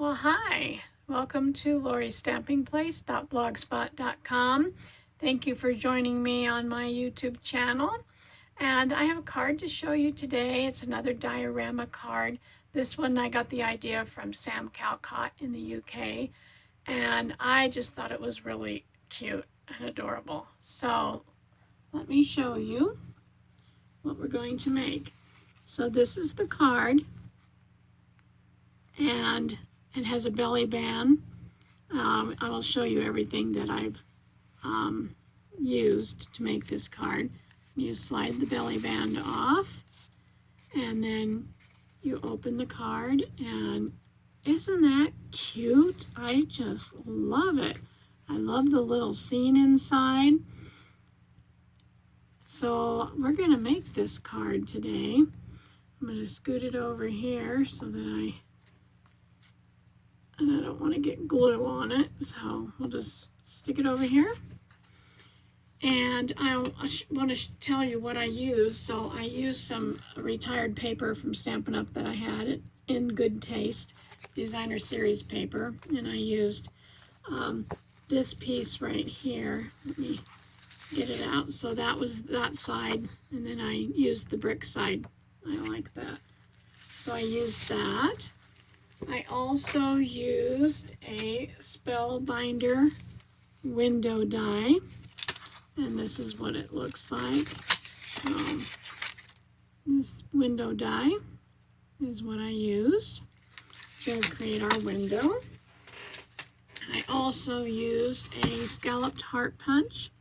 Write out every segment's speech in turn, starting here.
Well, hi. Welcome to LoriStampingPlace.blogspot.com. Thank you for joining me on my YouTube channel. And I have a card to show you today. It's another diorama card. This one I got the idea from Sam Calcott in the UK. And I just thought it was really cute and adorable. So let me show you what we're going to make. So this is the card. And it has a belly band. I will show you everything that I've used to make this card. You slide the belly band off, and then you open the card, and isn't that cute? I just love it. I love the little scene inside. So we're gonna make this card today. I'm gonna scoot it over here so that I don't want to get glue on it, so we'll just stick it over here. And I want to tell you what I use. So I used some retired paper from Stampin' Up! That I had in Good Taste, designer series paper, and I used this piece right here. Let me get it out. So that was that side, and then I used the brick side. I like that. So I used that. I also used a Spellbinder window die, and this is what it looks like. This window die is what I used to create our window. I also used a scalloped heart punch.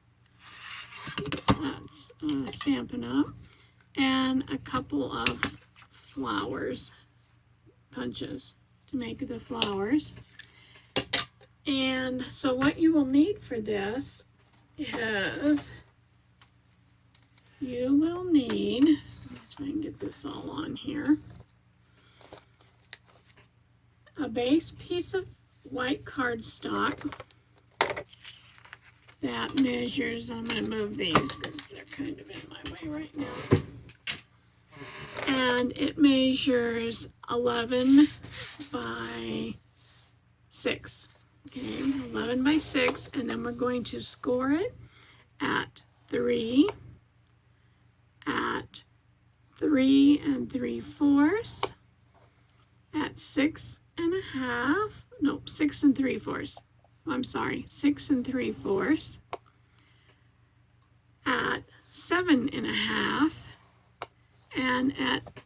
That's Stampin' Up! And a couple of flowers punches to make the flowers. And so what you will need for this is you will need, let's try and get this all on here, a base piece of white cardstock that measures, I'm going to move these because they're kind of in my way right now, and it measures 11 by 6. Okay, 11 by 6, and then we're going to score it at 3, at 3 3/4, at 6 1/2, no, 6 3/4. I'm sorry, 6 3/4, at 7 1/2, and at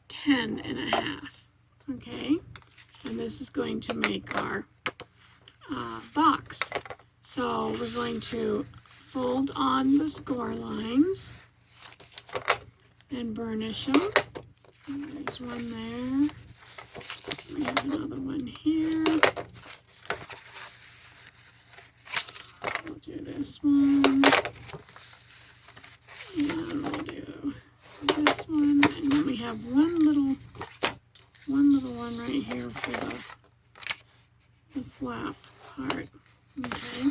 10 1/2. Okay, and this is going to make our box. So we're going to fold on the score lines and burnish them. There's one there. We have another one here. We'll do this one. And we'll do this one. And then we have one little one right here for the flap part, okay?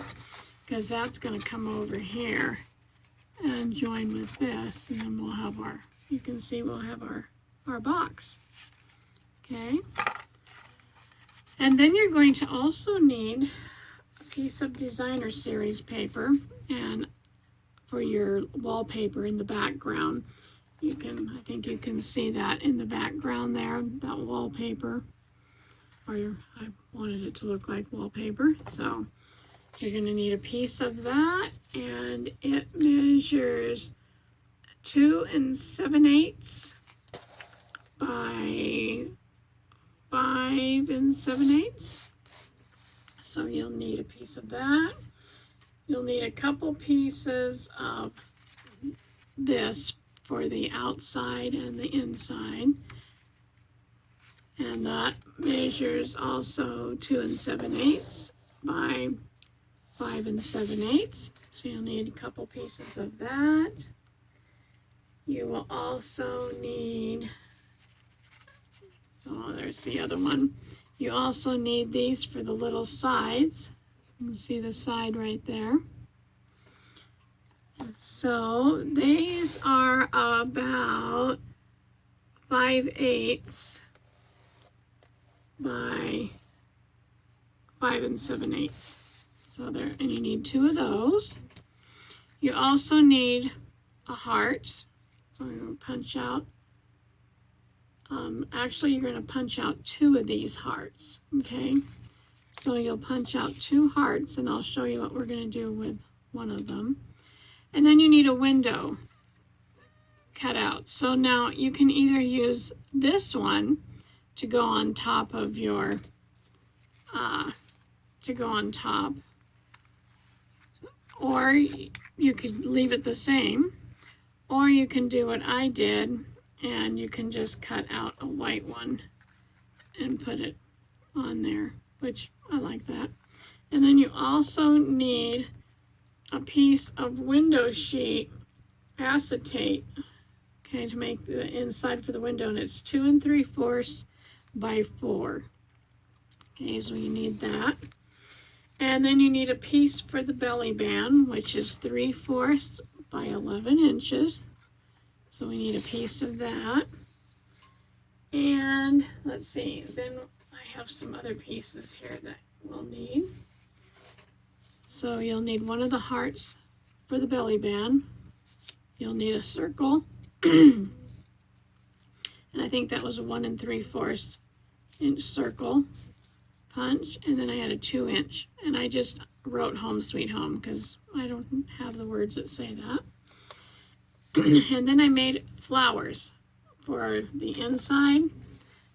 Because that's going to come over here and join with this, and then we'll have our, you can see we'll have our box, okay? And then you're going to also need a piece of designer series paper, and for your wallpaper in the background. You can, I think you can see that in the background there, that wallpaper, or I wanted it to look like wallpaper. So you're going to need a piece of that, and it measures 2 7/8 by 5 7/8. So you'll need a piece of that. You'll need a couple pieces of this for the outside and the inside, and that measures also 2 7/8 by 5 7/8. So you'll need a couple pieces of that. You will also need, so there's the other one. You also need these for the little sides. You can see the side right there. So these are about 5/8 by 5 7/8. So there, and you need 2 of those. You also need a heart. So I'm going to punch out, actually you're going to punch out 2 of these hearts, okay? So you'll punch out 2 hearts, and I'll show you what we're going to do with one of them. And then you need a window cut out. So now you can either use this one to go on top of your, or you could leave it the same, or you can do what I did, and you can just cut out a white one and put it on there, which I like that. And then you also need a piece of window sheet acetate, okay, to make the inside for the window, and it's 2 3/4 by 4. Okay, so you need that. And then you need a piece for the belly band, which is 3/4 by 11 inches. So we need a piece of that. And let's see, then I have some other pieces here that we'll need. So you'll need one of the hearts for the belly band. You'll need a circle. And I think that was a 1 3/4 inch circle punch. And then I had a 2 inch. And I just wrote Home Sweet Home because I don't have the words that say that. And then I made flowers for the inside,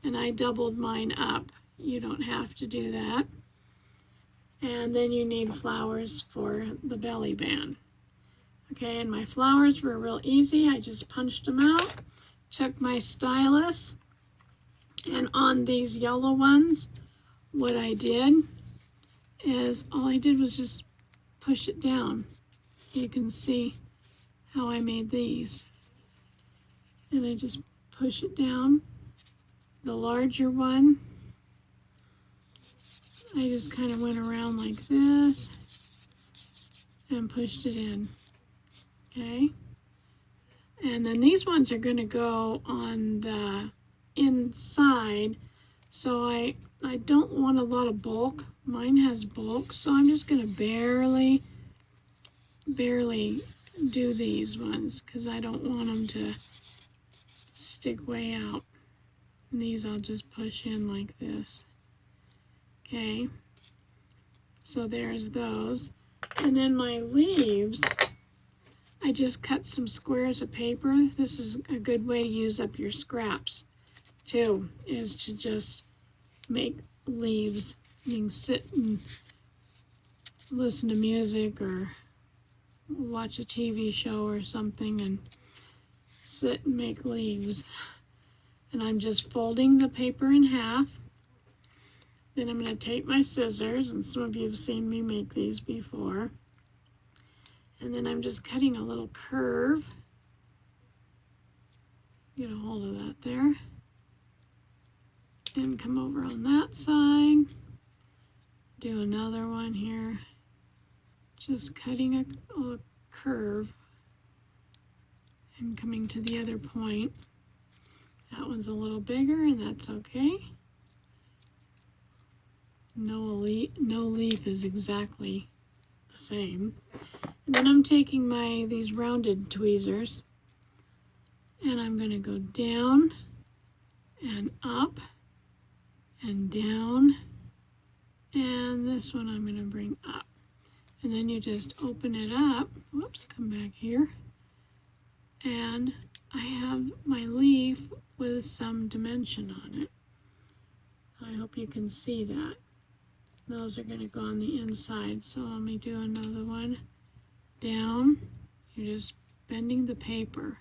and I doubled mine up. You don't have to do that. And then you need flowers for the belly band. Okay, and my flowers were real easy. I just punched them out, took my stylus, and on these yellow ones, what I did is all I did was just push it down. You can see how I made these. And I just push it down. The larger one, I just kind of went around like this and pushed it in. Okay? And then these ones are going to go on the inside, so I don't want a lot of bulk. Mine has bulk, so I'm just going to barely do these ones because I don't want them to stick way out. And these I'll just push in like this. Okay, so there's those. And then my leaves, I just cut some squares of paper. This is a good way to use up your scraps too, is to just make leaves. You can sit and listen to music or watch a TV show or something and sit and make leaves. And I'm just folding the paper in half. Then I'm going to take my scissors, and some of you have seen me make these before. And then I'm just cutting a little curve. Get a hold of that there. And come over on that side. Do another one here. Just cutting a curve and coming to the other point. That one's a little bigger, and that's okay. No leaf is exactly the same. And then I'm taking these rounded tweezers, and I'm going to go down and up and down, and this one I'm going to bring up. And then you just open it up. Whoops, come back here. And I have my leaf with some dimension on it. I hope you can see that. Those are going to go on the inside. So let me do another one. Down. You're just bending the paper.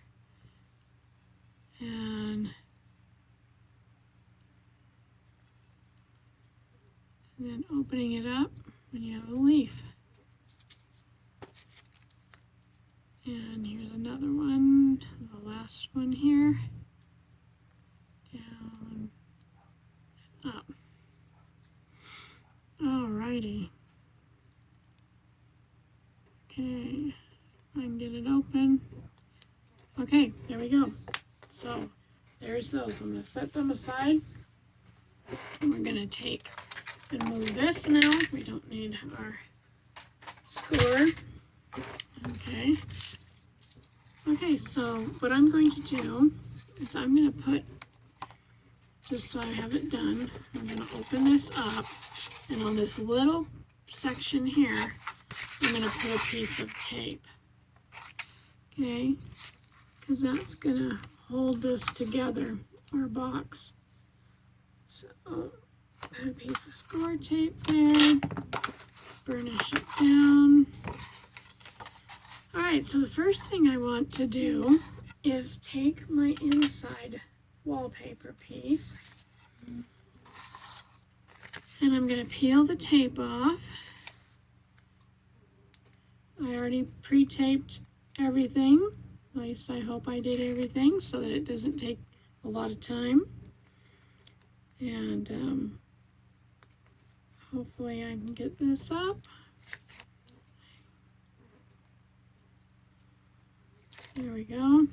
And then opening it up when you have a leaf. And here's another one, the last one here. Down and up. Alrighty. Okay, I can get it open. Okay, there we go. So there's those. I'm going to set them aside. And we're going to take And move this now. We don't need our score. Okay. Okay, so what I'm going to do is I'm going to put, just so I have it done, I'm going to open this up, and on this little section here, I'm going to put a piece of tape. Okay, because that's going to hold this together, our box. So, put a piece of score tape there, burnish it down. Alright, so the first thing I want to do is take my inside wallpaper piece, and I'm going to peel the tape off. I already pre-taped everything, at least I hope I did everything, so that it doesn't take a lot of time. And hopefully I can get this up. There we go.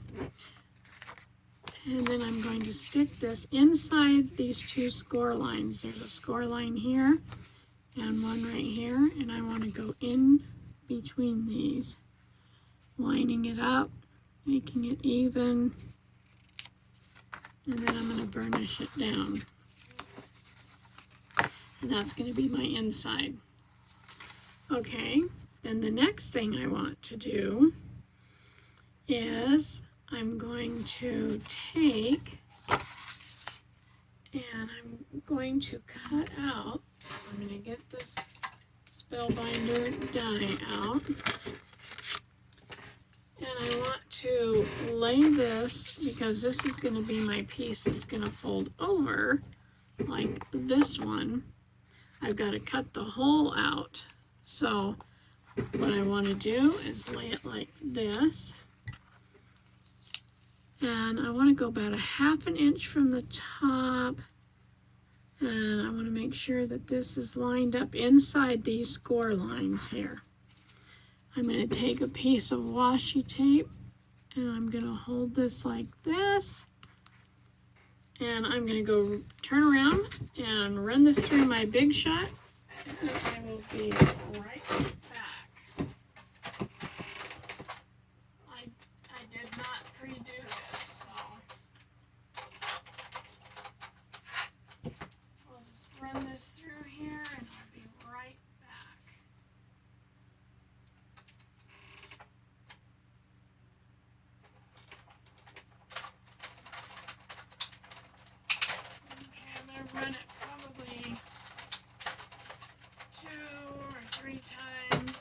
And then I'm going to stick this inside these two score lines. There's a score line here and one right here, and I want to go in between these, lining it up, making it even, and then I'm going to burnish it down. And that's going to be my inside. Okay, then the next thing I want to do is I'm going to take and I'm going to cut out, so I'm going to get this spellbinder die out, and I want to lay this, because this is going to be my piece that's going to fold over like this one. I've got to cut the hole out, so what I want to do is lay it like this. And I want to go about 1/2 inch from the top, and I want to make sure that this is lined up inside these score lines here. I'm going to take a piece of washi tape, and I'm going to hold this like this, and I'm going to go turn around and run this through my Big Shot, and I will be right back. I did not pre-do this, so I'll just run this through here and I'll be right back. Okay, I'm going to run it probably 2 or 3 times,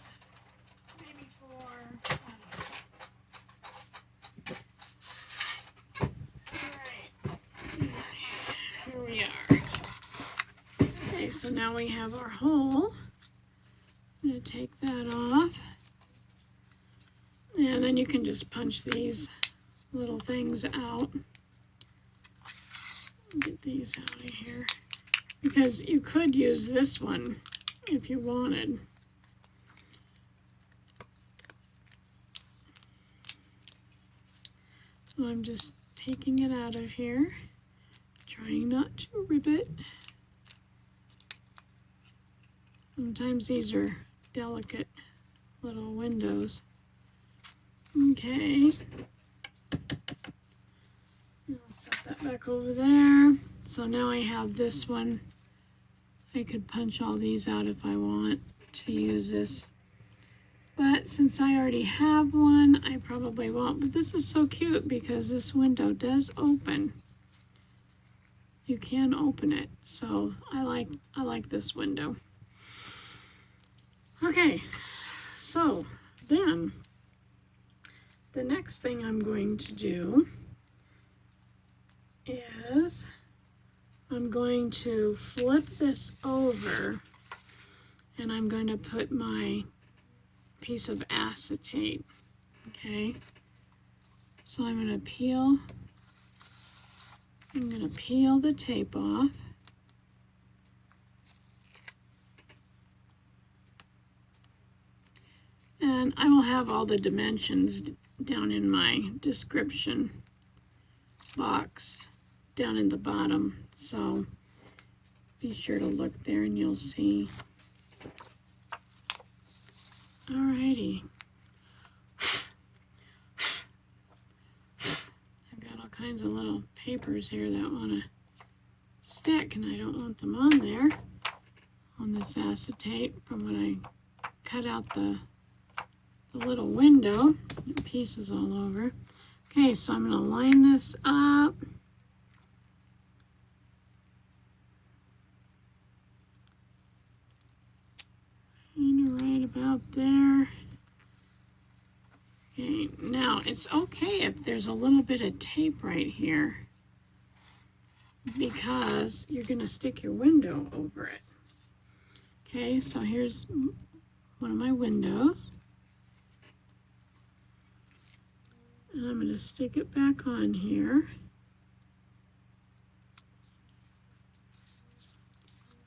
maybe 4, I don't know. Here we are. Okay, so now we have our hole. I'm going to take that off. And then you can just punch these little things out. Get these out of here. Because you could use this one if you wanted. So I'm just taking it out of here. Trying not to rip it. Sometimes these are delicate little windows. Okay. I'll set that back over there. So now I have this one. I could punch all these out if I want to use this. But since I already have one, I probably won't. But this is so cute because this window does open. You can open it, so I like this window. Okay, so then the next thing I'm going to do is I'm going to flip this over, and I'm going to put my piece of acetate. Okay, so I'm going to peel the tape off. And I will have all the dimensions down in my description box down in the bottom. So if be sure to look there and you'll see. Alrighty. I've got all kinds of little papers here that want to stick, and I don't want them on there, on this acetate from when I cut out the little window. Pieces all over. Okay, so I'm going to line this up. And right about there. Okay, now it's okay if there's a little bit of tape right here, because you're going to stick your window over it. Okay, so here's one of my windows. And I'm going to stick it back on here.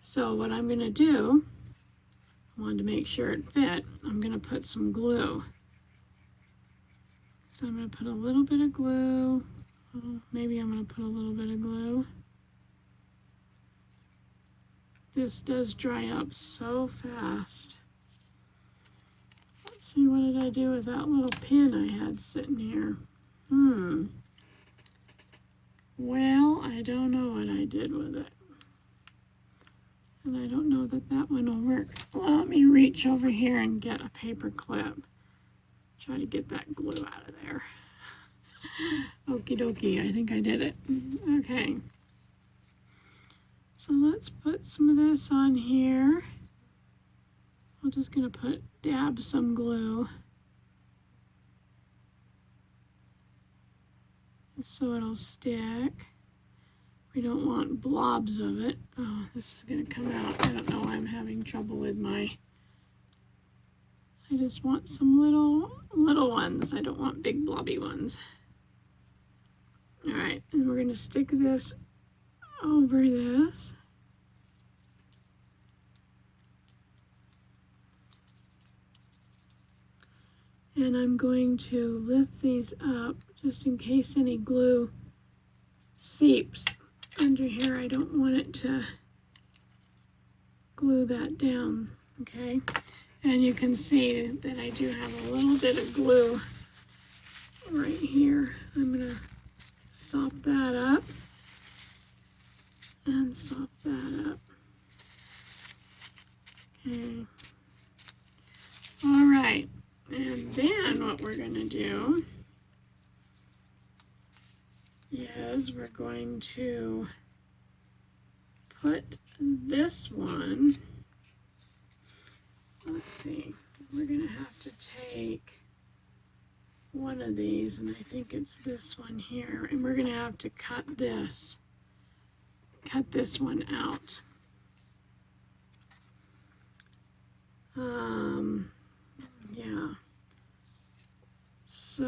So what I'm going to do, I wanted to make sure it fit, I'm going to put some glue. So I'm going to put a little bit of glue. Oh, maybe I'm going to put a little bit of glue. This does dry up so fast. Let's see, what did I do with that little pin I had sitting here? Well, I don't know what I did with it. And I don't know that that one will work. Let me reach over here and get a paper clip. Try to get that glue out of there. Okie dokie, I think I did it. Okay. So let's put some of this on here. I'm just going to dab some glue so it'll stick. We don't want blobs of it. Oh, this is going to come out. I don't know why I'm having trouble with I just want some little ones. I don't want big blobby ones. All right, and we're going to stick this over this. And I'm going to lift these up just in case any glue seeps under here. I don't want it to glue that down, okay? And you can see that I do have a little bit of glue right here. I'm going to sop that up and sop that up. Okay. All right. And then what we're going to do is we're going to put this one, let's see, we're going to have to take one of these, and I think it's this one here, and we're going to have to cut this one out. Yeah. So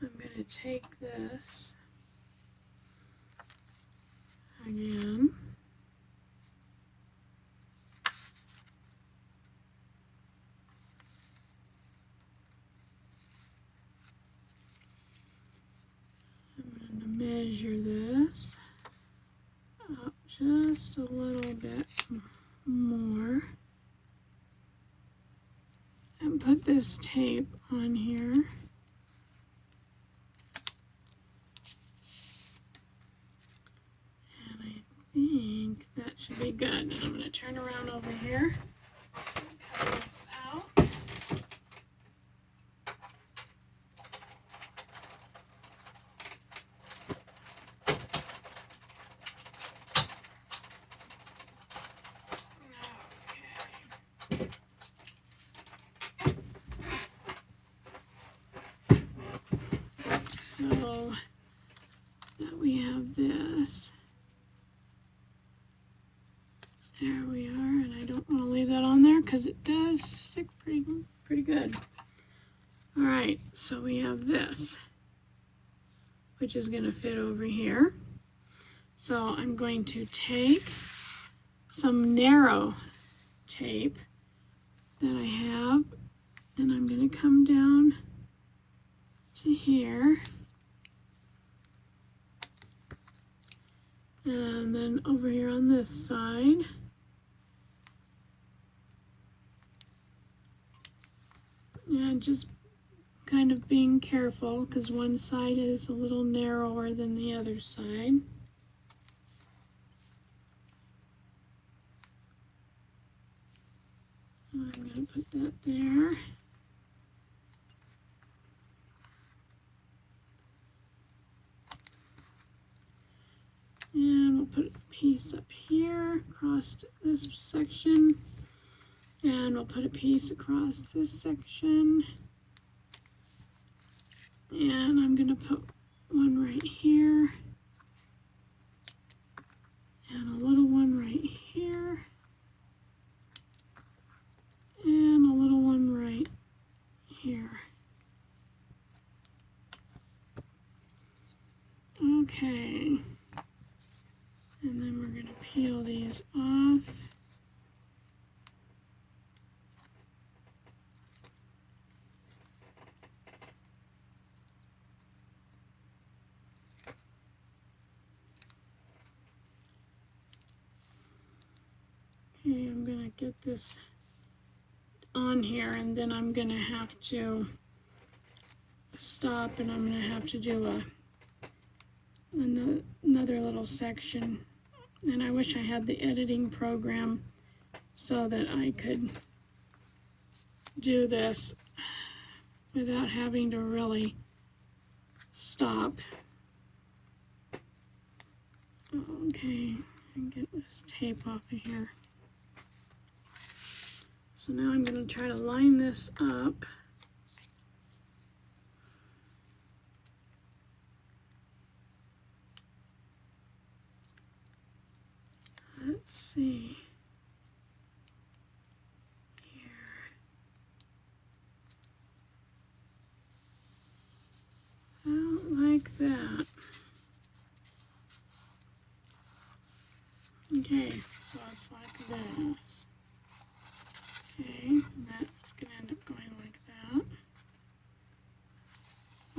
I'm going to take this again. I'm going to measure this up just a little bit more and put this tape on here. And I think that should be good. And I'm going to turn around over here and cut this out. So that we have this. There we are, and I don't want to leave that on there because it does stick pretty good. All right, so we have this, which is going to fit over here. So I'm going to take some narrow tape that I have, and I'm going to come down to here. And then over here on this side, and just kind of being careful because one side is a little narrower than the other side. I'm going to put that there. And we'll put a piece up here across this section. And we'll put a piece across this section. And I'm going to put one right here. And a little one right here. And a little one right here. Okay. And then we're going to peel these off. Okay, I'm going to get this on here, and then I'm going to have to stop, and I'm going to have to do another little section. And I wish I had the editing program so that I could do this without having to really stop. Okay, and get this tape off of here. So now I'm going to try to line this up. Let's see. Here. I don't like that. Okay, so it's like this. Okay, that's going to end up going like that.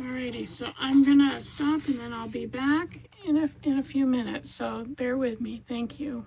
Alrighty, so I'm going to stop and then I'll be back in a few minutes, so bear with me. Thank you.